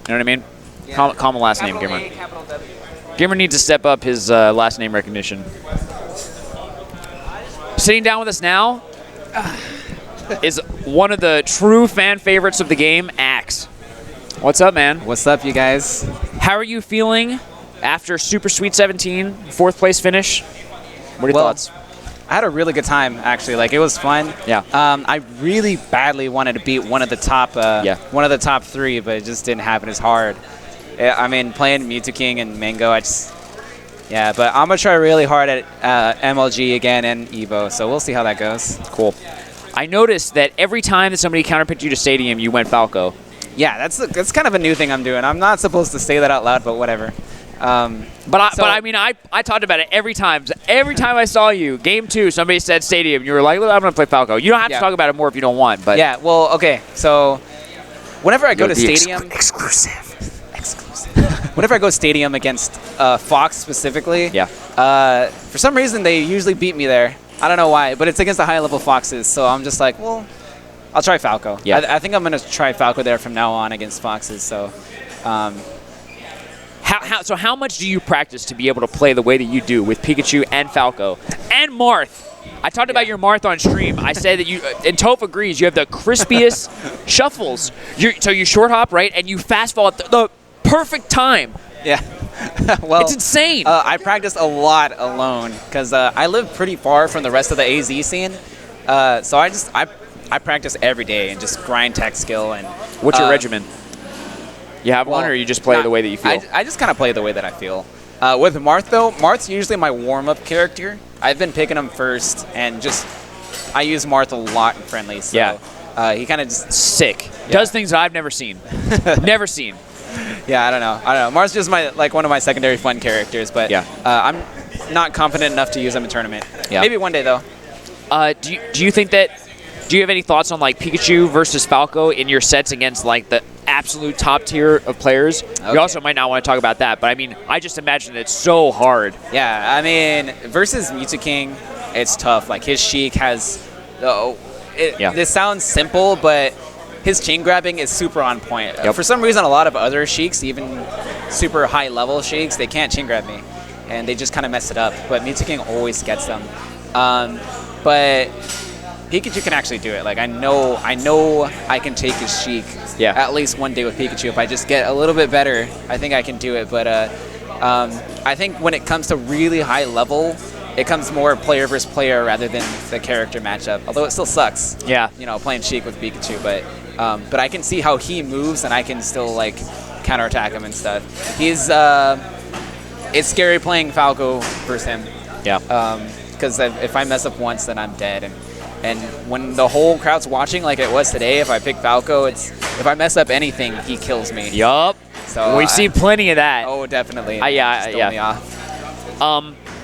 know what I mean? Yeah. Common last name, Capital GimR. A, capital W. GimR needs to step up his last name recognition. Sitting down with us now is one of the true fan favorites of the game, Axe. What's up, man? What's up, you guys? How are you feeling after Super Sweet 17, 4th place finish? What are your thoughts? I had a really good time, actually. Like, it was fun. Yeah. I really badly wanted to beat one of the top 3, but it just didn't happen as hard. I mean, playing Mewtwo King and Mango, but I'm going to try really hard at MLG again and Evo, so we'll see how that goes. Cool. I noticed that every time that somebody counterpicked you to Stadium, you went Falco. Yeah, that's kind of a new thing I'm doing. I'm not supposed to say that out loud, but whatever. But I mean, I talked about it every time. Every time I saw you, Game 2, somebody said Stadium. You were like, I'm going to play Falco. You don't have to talk about it more if you don't want. But yeah, well, okay. So whenever I go to Stadium... Exclusive. Whenever I go Stadium against Fox specifically, for some reason they usually beat me there. I don't know why, but it's against the high-level Foxes. So I'm just like, well, I'll try Falco. Yeah. I think I'm going to try Falco there from now on against Foxes. So... So how much do you practice to be able to play the way that you do with Pikachu and Falco and Marth? I talked about your Marth on stream. I said that you, and Toph agrees, you have the crispiest shuffles. So you short hop, right, and you fast fall at the perfect time. Yeah. Well, it's insane. I practice a lot alone because I live pretty far from the rest of the AZ scene. So I practice every day and just grind tech skill. And what's your regimen? You have one, or you just play the way that you feel? I just kind of play the way that I feel. With Marth, though, Marth's usually my warm-up character. I've been picking him first, and I use Marth a lot in friendly. So, he kind of just... Sick. Yeah. Does things that I've never seen. Never seen. Yeah, I don't know. Marth's just one of my secondary fun characters, but I'm not confident enough to use him in tournament. Yeah. Maybe one day, though. Do you think that... Do you have any thoughts on like Pikachu versus Falco in your sets against like the absolute top tier of players? Okay. We also might not want to talk about that, but I mean, I just imagine it's so hard. Yeah, I mean, versus Mewtwo King, it's tough. Like his Sheik has, this sounds simple, but his chain grabbing is super on point. Yep. For some reason, a lot of other Sheiks, even super high level Sheiks, they can't chain grab me, and they just kind of mess it up. But Mewtwo King always gets them. But Pikachu can actually do it. Like I know I can take his Sheik at least one day with Pikachu. If I just get a little bit better, I think I can do it. But I think when it comes to really high level, it comes more player versus player rather than the character matchup. Although it still sucks. Yeah. Playing Sheik with Pikachu, but I can see how he moves and I can still like counterattack him and stuff. It's scary playing Falco versus him. Yeah. Because if I mess up once, then I'm dead. And when the whole crowd's watching, like it was today, if I pick Falco, if I mess up anything, he kills me. Yup. So we've seen plenty of that. Oh, definitely. Me off.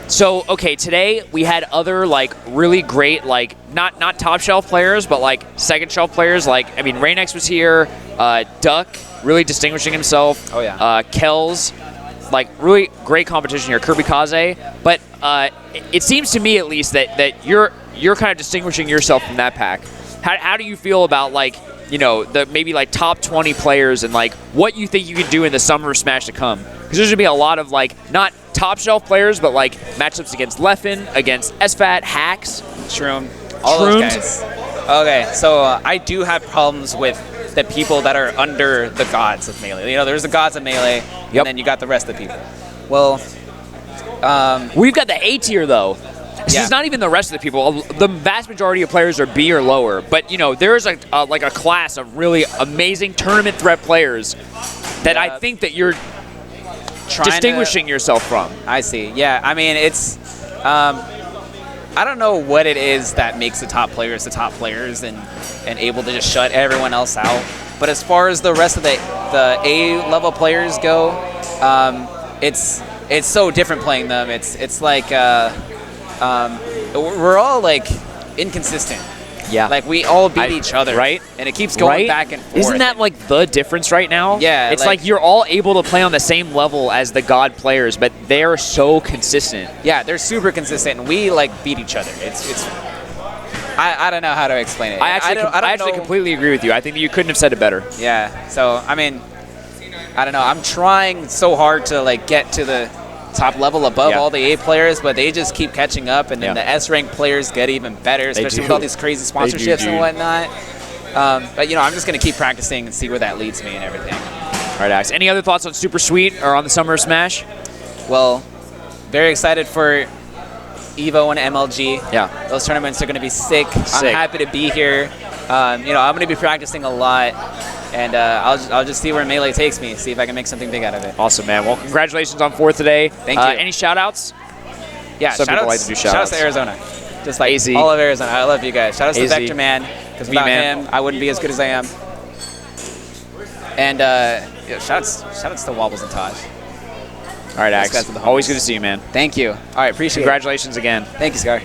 So okay, today we had other like really great like not top shelf players, but like second shelf players. Like I mean, Raynex was here. Duck really distinguishing himself. Oh yeah. Kells, like really great competition here. Kirby Kaze, but it seems to me at least that you're kind of distinguishing yourself from that pack. How do you feel about like the maybe like top 20 players and like what you think you can do in the Summer of Smash to come? Because there's gonna be a lot of like not top shelf players, but like matchups against Leffen, against SFAT, Hacks, Shroom, all those guys. Okay, so I do have problems with the people that are under the gods of Melee. There's the gods of Melee, and then you got the rest of the people. Well, we've got the A tier though. This is not even the rest of the people. The vast majority of players are B or lower, but there is like a class of really amazing tournament threat players that I think that you're distinguishing yourself from. I see. Yeah, I mean it's. I don't know what it is that makes the top players and able to just shut everyone else out. But as far as the rest of the A level players go, it's so different playing them. It's like. We're all like inconsistent. Yeah. Like we all beat each other. Right. And it keeps going back and forth. Isn't that like the difference right now? Yeah. It's like you're all able to play on the same level as the God players, but they're so consistent. Yeah, they're super consistent, and we like beat each other. I don't know how to explain it. I actually completely agree with you. I think that you couldn't have said it better. Yeah. So I mean, I don't know. I'm trying so hard to like get to the top level above all the A players, but they just keep catching up, and then the S rank players get even better, especially with all these crazy sponsorships and whatnot. But I'm just gonna keep practicing and see where that leads me and everything. All right, Axe. Any other thoughts on Super Sweet or on the Summer Smash? Well, very excited for Evo and MLG. Yeah. Those tournaments are going to be sick. I'm happy to be here. I'm going to be practicing a lot, and I'll just see where Melee takes me, see if I can make something big out of it. Awesome, man. Well, congratulations on 4th today. Thank you. Any shout-outs? Yeah, Some people like to do shout-outs. Shout-outs to Arizona. Just like AZ. all of Arizona. I love you guys. Shout-outs to AZ. Vector Man, because without him, I wouldn't be as good as I am. And shout-outs to Wobbles and Taj. All right, Axe. Always good to see you, man. Thank you. All right, appreciate Congratulations again. Thank you, Scar.